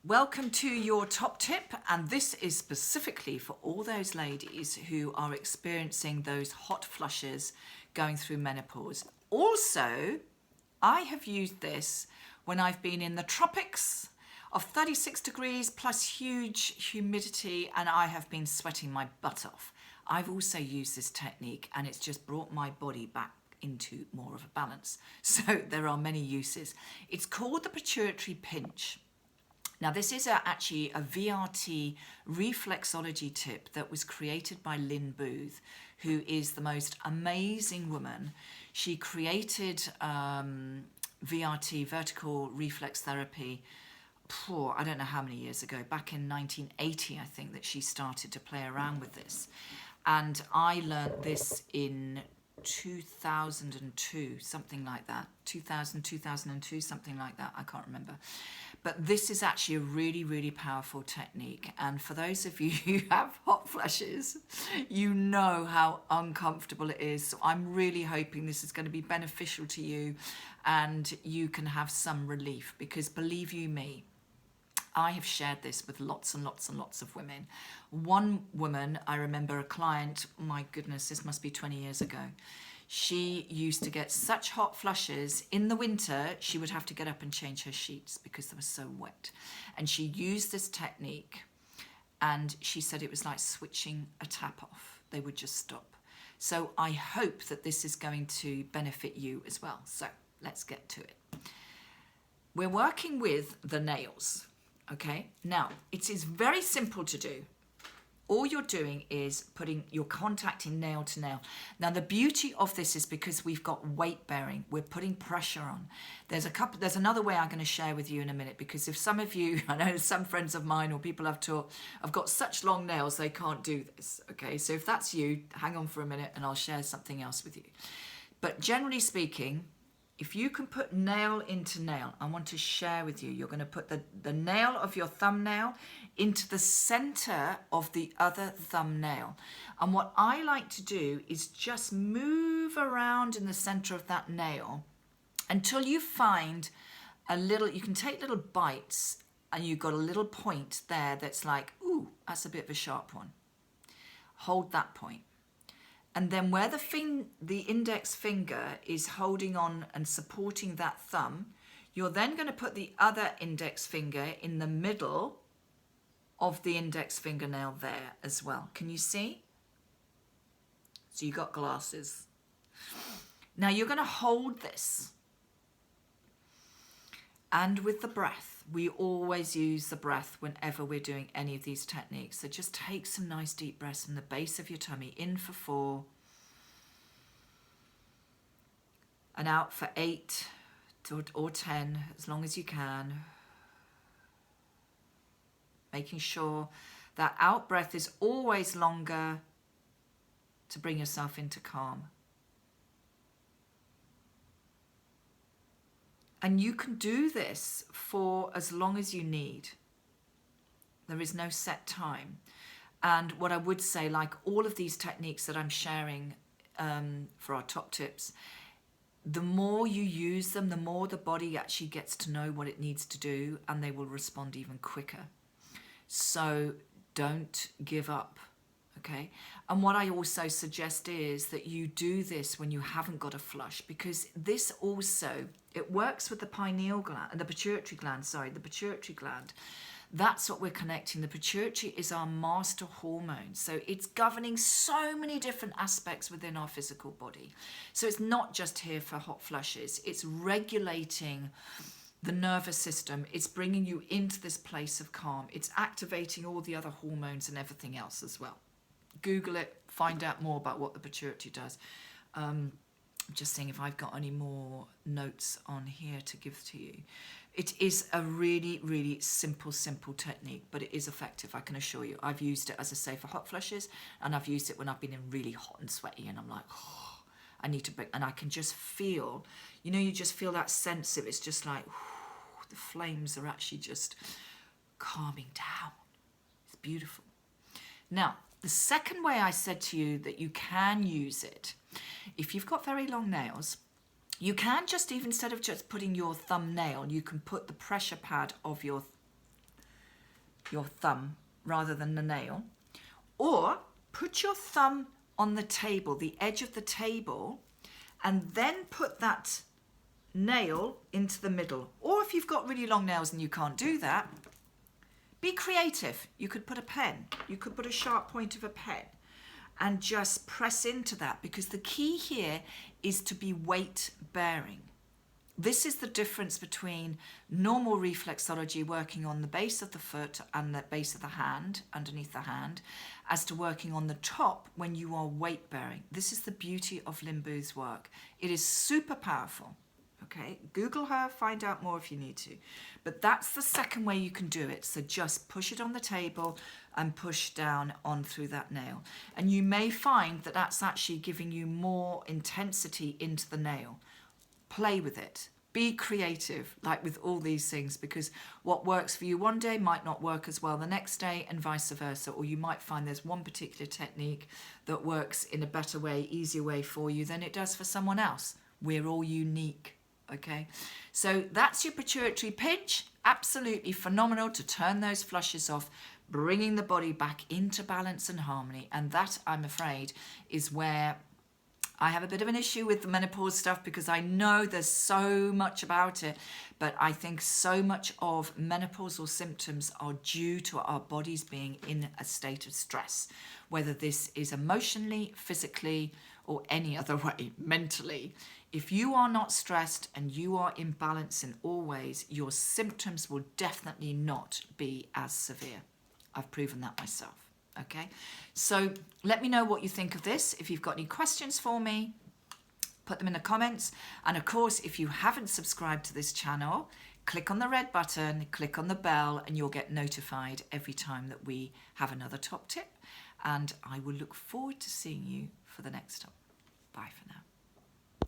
Welcome to your top tip, and this is specifically for all those ladies who are experiencing those hot flushes going through menopause. Also, I have used this when I've been in the tropics of 36 degrees plus huge humidity and I have been sweating my butt off. I've also used this technique and it's just brought my body back into more of a balance. So there are many uses. It's called the Pituitary pinch. Now, this is actually a VRT reflexology tip that was created by Lynn Booth, who is the most amazing woman. She created VRT, vertical reflex therapy, I don't know how many years ago, back in 1980, I think, that she started to play around with this. And I learned this in 2002, something like that. 2002, something like that. I can't remember. But this is actually a really, really powerful technique. And for those of you who have hot flushes, you know how uncomfortable it is. So I'm really hoping this is going to be beneficial to you and you can have some relief, because believe you me, I have shared this with lots and lots and lots of women. One woman, I remember a client, my goodness, this must be 20 years ago. She used to get such hot flushes. In the winter, she would have to get up and change her sheets because they were so wet. And she used this technique and she said it was like switching a tap off. They would just stop. So I hope that this is going to benefit you as well. So let's get to it. We're working with the nails. Okay, now it is very simple to do. All you're doing is you're contacting nail to nail. Now the beauty of this is because we've got weight bearing, we're putting pressure on. There's another way I'm going to share with you in a minute, because if some of you, I know some friends of mine or people I've taught, have got such long nails they can't do this. Okay, so if that's you, hang on for a minute and I'll share something else with you. But generally speaking, if you can put nail into nail, I want to share with you, you're going to put the nail of your thumbnail into the center of the other thumbnail. And what I like to do is just move around in the center of that nail until you find you can take little bites and you've got a little point there that's like, ooh, that's a bit of a sharp one. Hold that point. And then where the index finger is holding on and supporting that thumb, you're then going to put the other index finger in the middle of the index fingernail there as well. Can you see? So you got glasses. Now you're going to hold this. And with the breath, we always use the breath whenever we're doing any of these techniques. So just take some nice deep breaths from the base of your tummy, in for 4, and out for 8 or 10, as long as you can. Making sure that out breath is always longer to bring yourself into calm. And you can do this for as long as you need. There is no set time. And what I would say, like all of these techniques that I'm sharing for our top tips, the more you use them, the more the body actually gets to know what it needs to do, and they will respond even quicker. So don't give up, okay? And what I also suggest is that you do this when you haven't got a flush, because this also, it works with the pineal gland, the pituitary gland. That's what we're connecting. The pituitary is our master hormone. So it's governing so many different aspects within our physical body. So it's not just here for hot flushes. It's regulating the nervous system. It's bringing you into this place of calm. It's activating all the other hormones and everything else as well. Google it, find out more about what the pituitary does. I'm just seeing if I've got any more notes on here to give to you. It is a really, really simple technique, but it is effective, I can assure you. I've used it, as I say, for hot flushes, and I've used it when I've been in really hot and sweaty, and I'm like, oh, I need to break, and I can just feel, you just feel that sense of, it's just like, the flames are actually just calming down. It's beautiful. Now, the second way I said to you that you can use it, if you've got very long nails, you can just, even instead of just putting your thumbnail, you can put the pressure pad of your your thumb rather than the nail, or put your thumb on the table, the edge of the table, and then put that nail into the middle. Or if you've got really long nails and you can't do that, be creative. You could put a pen, you could put a sharp point of a pen and just press into that, because the key here is to be weight bearing. This is the difference between normal reflexology, working on the base of the foot and the base of the hand, underneath the hand, as to working on the top when you are weight bearing. This is the beauty of Lynn Booth's work. It is super powerful. Okay, Google her, find out more if you need to. But that's the second way you can do it. So just push it on the table and push down on through that nail. And you may find that that's actually giving you more intensity into the nail. Play with it. Be creative, like with all these things, because what works for you one day might not work as well the next day, and vice versa. Or you might find there's one particular technique that works in a better way, easier way for you than it does for someone else. We're all unique. Okay, so that's your pituitary pinch. Absolutely phenomenal to turn those flushes off, bringing the body back into balance and harmony. And that, I'm afraid, is where I have a bit of an issue with the menopause stuff, because I know there's so much about it, but I think so much of menopausal symptoms are due to our bodies being in a state of stress, whether this is emotionally, physically, or any other way, mentally. If you are not stressed and you are in balance in all ways, your symptoms will definitely not be as severe. I've proven that myself. Okay, so let me know what you think of this. If you've got any questions for me, put them in the comments. And of course, if you haven't subscribed to this channel, click on the red button, click on the bell, and you'll get notified every time that we have another top tip. And I will look forward to seeing you for the next top. Bye for now.